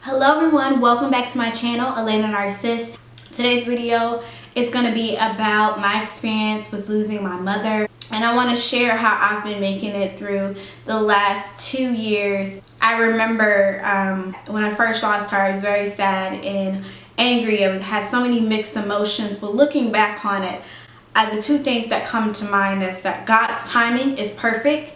Hello everyone, welcome back to my channel, Alana Narciss. Today's video is going to be about my experience with losing my mother, and I want to share how I've been making it through the last 2 years. I remember when I first lost her, I was very sad and angry. I had so many mixed emotions, but looking back on it, the two things that come to mind is that God's timing is perfect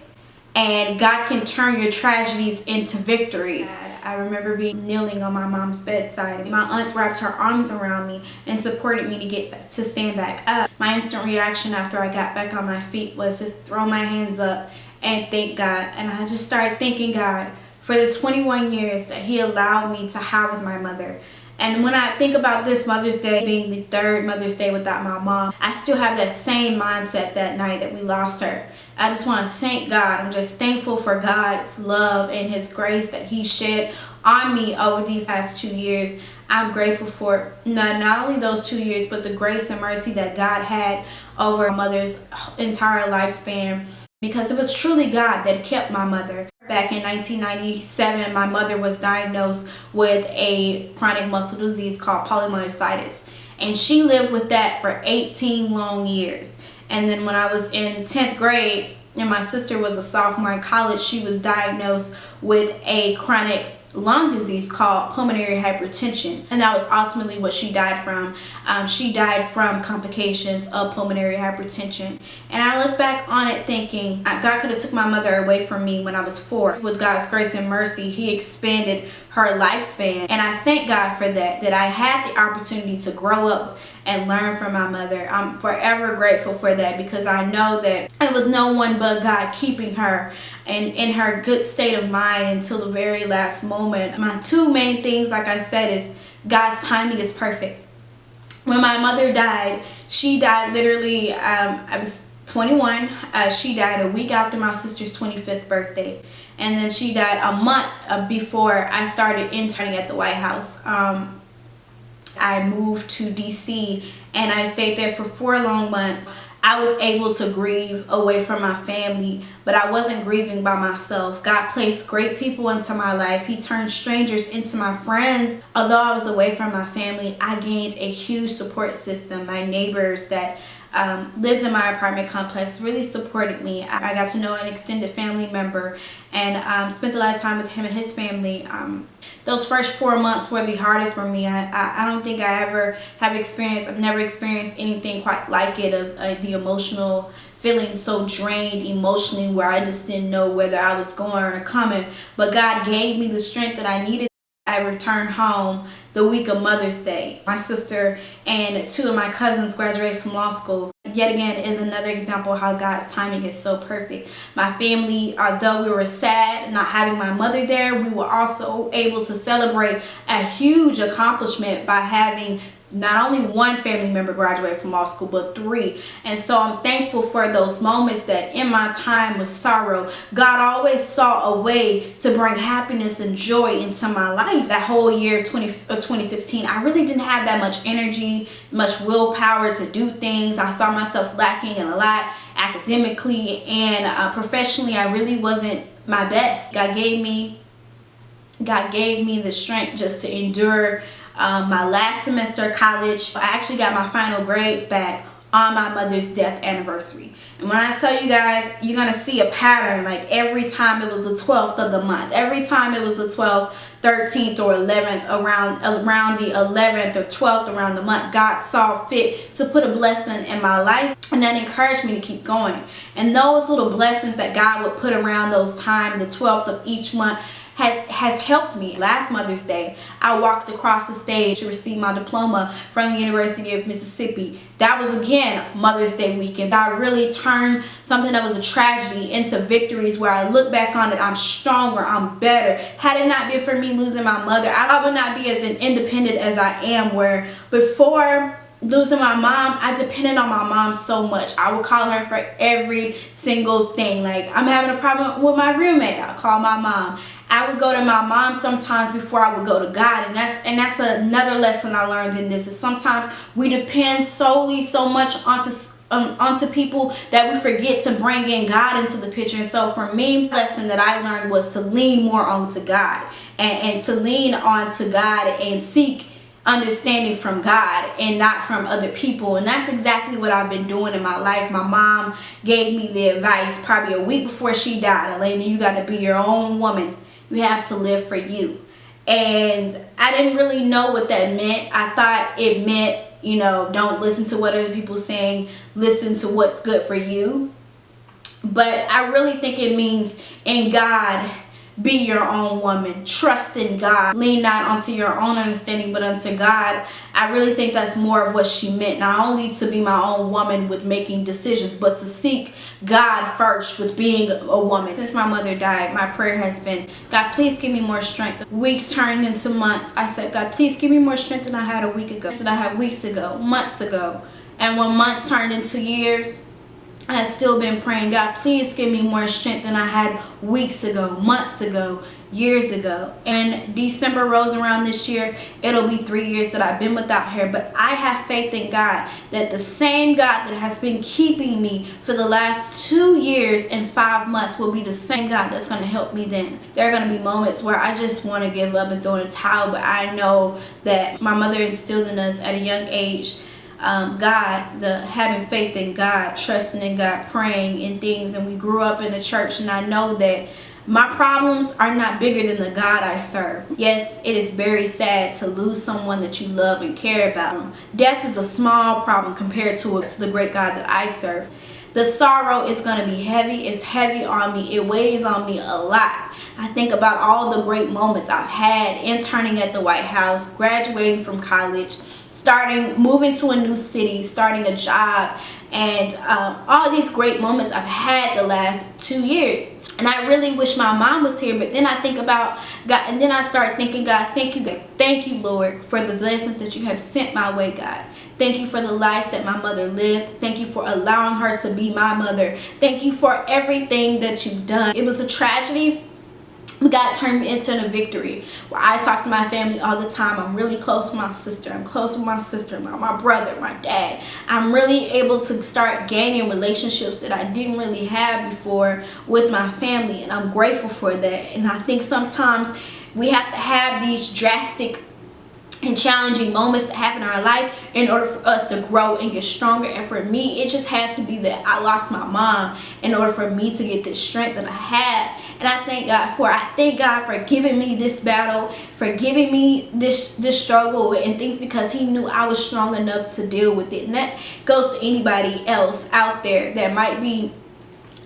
and God can turn your tragedies into victories. I remember kneeling on my mom's bedside. My aunt wrapped her arms around me and supported me to stand back up. My instant reaction after I got back on my feet was to throw my hands up and thank God. And I just started thanking God for the 21 years that He allowed me to have with my mother. And when I think about this Mother's Day being the third Mother's Day without my mom, I still have that same mindset that night that we lost her. I just want to thank God. I'm just thankful for God's love and His grace that He shed on me over these past 2 years. I'm grateful for not only those 2 years, but the grace and mercy that God had over my mother's entire lifespan, because it was truly God that kept my mother. Back in 1997, my mother was diagnosed with a chronic muscle disease called polymyositis, and she lived with that for 18 long years. And then when I was in 10th grade and my sister was a sophomore in college, she was diagnosed with a chronic lung disease called pulmonary hypertension, and that was ultimately what she died from. She died from complications of pulmonary hypertension. And I look back on it thinking God could have took my mother away from me when I was 4. With God's grace and mercy, He expanded her lifespan, and I thank God for that I had the opportunity to grow up and learn from my mother. I'm forever grateful for that, because I know that it was no one but God keeping her and in her good state of mind until the very last moment. My two main things, like I said, is God's timing is perfect. When my mother died, she died literally, I was 21. She died a week after my sister's 25th birthday. And then she died a month before I started interning at the White House. I moved to DC and I stayed there for 4 long months. I was able to grieve away from my family, but I wasn't grieving by myself. God placed great people into my life. He turned strangers into my friends. Although I was away from my family, I gained a huge support system. My neighbors that lived in my apartment complex really supported me. I got to know an extended family member and spent a lot of time with him and his family. Those first 4 months were the hardest for me. I don't think I ever have experienced, I've never experienced anything quite like it, of the emotional feeling so drained emotionally, where I just didn't know whether I was going or coming. But God gave me the strength that I needed. I returned home the week of Mother's Day. My sister and 2 of my cousins graduated from law school. Yet again is another example of how God's timing is so perfect. My family, although we were sad not having my mother there, we were also able to celebrate a huge accomplishment by having not only 1 family member graduate from law school, but 3. And so I'm thankful for those moments that in my time of sorrow, God always saw a way to bring happiness and joy into my life. That whole year 2016, I really didn't have that much energy, much willpower to do things. I saw myself lacking in a lot academically and professionally. I really wasn't my best. God gave me the strength just to endure my last semester of college. I actually got my final grades back on my mother's death anniversary. And when I tell you guys, you're going to see a pattern. Like every time it was the 12th of the month, every time it was the 12th, 13th or 11th, around the 11th or 12th around the month, God saw fit to put a blessing in my life, and that encouraged me to keep going. And those little blessings that God would put around those times, the 12th of each month, has helped me. Last Mother's Day, I walked across the stage to receive my diploma from the University of Mississippi. That was again Mother's Day weekend. I really turned something that was a tragedy into victories, where I look back on it, I'm stronger, I'm better. Had it not been for me losing my mother, I would not be as independent as I am, where before losing my mom, I depended on my mom so much. I would call her for every single thing. Like, I'm having a problem with my roommate, I'll call my mom. I would go to my mom sometimes before I would go to God, and that's another lesson I learned in this, is sometimes we depend so much onto people that we forget to bring in God into the picture. And so for me, the lesson that I learned was to lean more onto God, and to lean onto God and seek understanding from God and not from other people. And that's exactly what I've been doing in my life. My mom gave me the advice probably a week before she died: Alana, you got to be your own woman. You have to live for you. And I didn't really know what that meant. I thought it meant, you know, don't listen to what other people are saying, listen to what's good for you. But I really think it means, in God, be your own woman. Trust in God. Lean not onto your own understanding, but unto God. I really think that's more of what she meant. Not only to be my own woman with making decisions, but to seek God first with being a woman. Since my mother died, my prayer has been, God, please give me more strength. Weeks turned into months. I said, God, please give me more strength than I had a week ago, than I had weeks ago, months ago. And when months turned into years, I have still been praying, God, please give me more strength than I had weeks ago, months ago, years ago. And December rolls around this year, it'll be 3 years that I've been without her. But I have faith in God that the same God that has been keeping me for the last 2 years and 5 months will be the same God that's going to help me then. There are going to be moments where I just want to give up and throw in a towel, but I know that my mother instilled in us at a young age God, having faith in God, trusting in God, praying in things. And we grew up in the church, and I know that my problems are not bigger than the God I serve. Yes, it is very sad to lose someone that you love and care about. Death is a small problem compared to the great God that I serve. The sorrow is going to be heavy. It's heavy on me. It weighs on me a lot. I think about all the great moments I've had interning at the White House, graduating from college, moving to a new city, starting a job, and all these great moments I've had the last 2 years. And I really wish my mom was here, but then I think about God, and then I start thinking, God, thank you, God. Thank you, Lord, for the blessings that you have sent my way, God. Thank you for the life that my mother lived. Thank you for allowing her to be my mother. Thank you for everything that you've done. It was a tragedy, but God turned me into a victory. Where I talk to my family all the time. I'm really close to my sister. I'm close with my sister, my brother, my dad. I'm really able to start gaining relationships that I didn't really have before with my family, and I'm grateful for that. And I think sometimes we have to have these drastic and challenging moments that happen in our life in order for us to grow and get stronger. And for me, it just had to be that I lost my mom in order for me to get this strength that I have. And I thank God for giving me this battle, for giving me this struggle and things, because he knew I was strong enough to deal with it. And that goes to anybody else out there that might be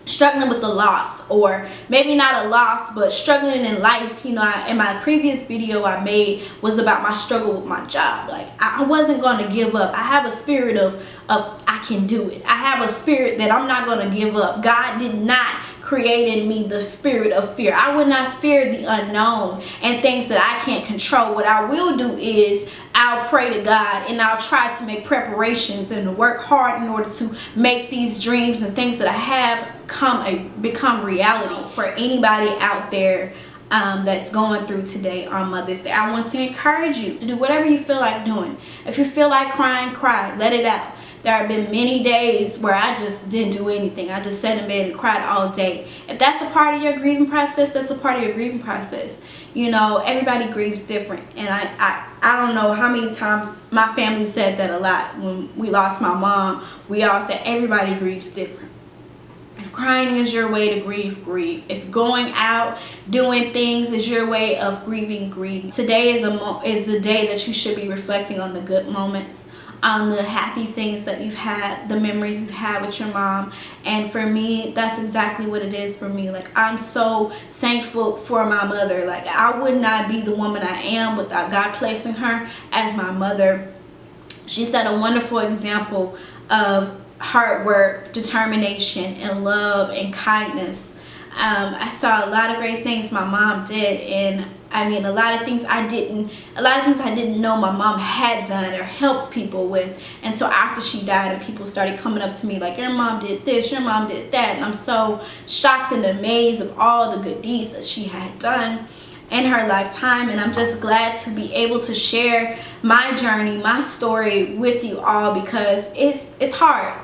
struggling with the loss, or maybe not a loss, but struggling in life. You know, in my previous video I made was about my struggle with my job. Like, I wasn't going to give up. I have a spirit of I can do it. I have a spirit that I'm not going to give up. God did not create in me the spirit of fear. I would not fear the unknown and things that I can't control. What I will do is I'll pray to God, and I'll try to make preparations and work hard in order to make these dreams and things that I have become reality. For anybody out there that's going through today on Mother's Day, I want to encourage you to do whatever you feel like doing. If you feel like crying, cry. Let it out. There have been many days where I just didn't do anything. I just sat in bed and cried all day. If that's a part of your grieving process, that's a part of your grieving process. You know, everybody grieves different. And I don't know how many times my family said that a lot. When we lost my mom, we all said everybody grieves different. If crying is your way to grieve, grieve. If going out, doing things is your way of grieving, grieve. Today is the day that you should be reflecting on the good moments, on the happy things that you've had, the memories you've had with your mom. And for me, that's exactly what it is for me. Like, I'm so thankful for my mother. Like, I would not be the woman I am without God placing her as my mother. She set a wonderful example of hard work, determination, and love and kindness. I saw a lot of great things my mom did, and I mean, a lot of things I didn't know my mom had done or helped people with until after she died, and people started coming up to me like, your mom did this, your mom did that. And I'm so shocked and amazed of all the good deeds that she had done in her lifetime. And I'm just glad to be able to share my journey, my story with you all, because it's hard.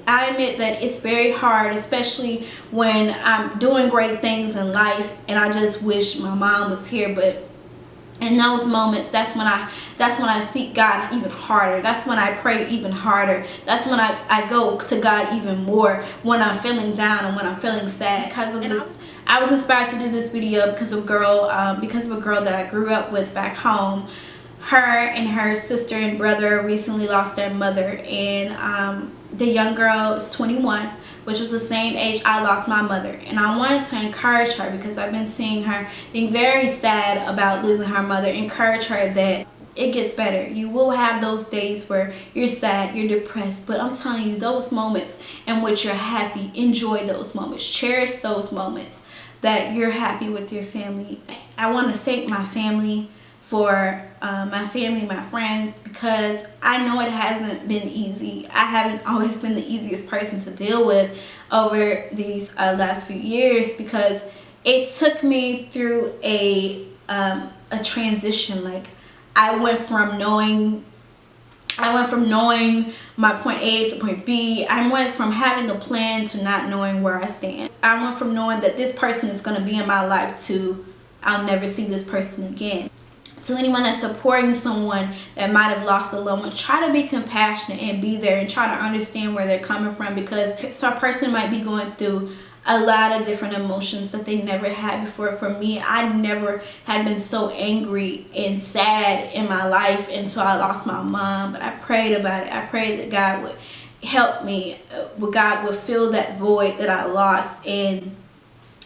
I admit that it's very hard, especially when I'm doing great things in life and I just wish my mom was here. But in those moments, that's when I seek God even harder. That's when I pray even harder. That's when I go to God even more, when I'm feeling down and when I'm feeling sad. Because of this, I was inspired to do this video because of a girl that I grew up with back home. Her and her sister and brother recently lost their mother, and the young girl is 21, which was the same age I lost my mother. And I wanted to encourage her, because I've been seeing her being very sad about losing her mother, encourage her that it gets better. You will have those days where you're sad, you're depressed, but I'm telling you, those moments in which you're happy, enjoy those moments, cherish those moments that you're happy with your family. I want to thank my family for my friends, because I know it hasn't been easy. I haven't always been the easiest person to deal with over these last few years, because it took me through a transition. Like, I went from knowing my point A to point B. I went from having a plan to not knowing where I stand. I went from knowing that this person is going to be in my life to I'll never see this person again. To anyone that's supporting someone that might have lost a loved one, try to be compassionate and be there and try to understand where they're coming from, because some person might be going through a lot of different emotions that they never had before. For me, I never had been so angry and sad in my life until I lost my mom. But I prayed about it. I prayed that God would help me, God would fill that void that I lost. And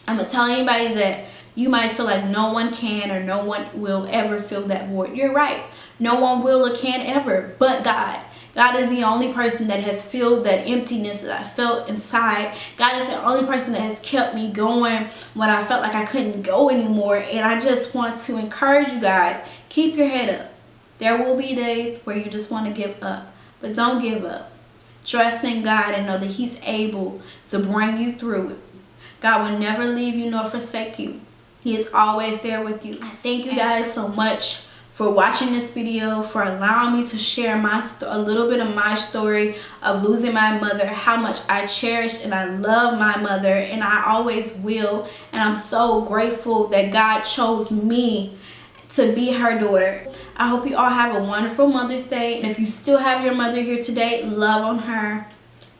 I'm gonna tell anybody that you might feel like no one can or no one will ever fill that void. You're right. No one will or can ever, but God. God is the only person that has filled that emptiness that I felt inside. God is the only person that has kept me going when I felt like I couldn't go anymore. And I just want to encourage you guys, keep your head up. There will be days where you just want to give up, but don't give up. Trust in God and know that He's able to bring you through it. God will never leave you nor forsake you. He is always there with you. I thank you guys so much for watching this video, for allowing me to share a little bit of my story of losing my mother, how much I cherish and I love my mother, and I always will. And I'm so grateful that God chose me to be her daughter. I hope you all have a wonderful Mother's Day. And if you still have your mother here today, love on her.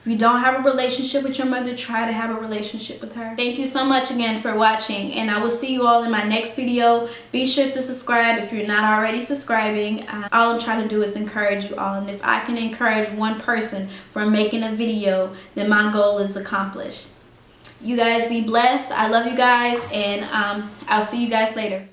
If you don't have a relationship with your mother, try to have a relationship with her. Thank you so much again for watching, and I will see you all in my next video. Be sure to subscribe if you're not already subscribing. All I'm trying to do is encourage you all, and if I can encourage one person from making a video, then my goal is accomplished. You guys be blessed. I love you guys, and I'll see you guys later.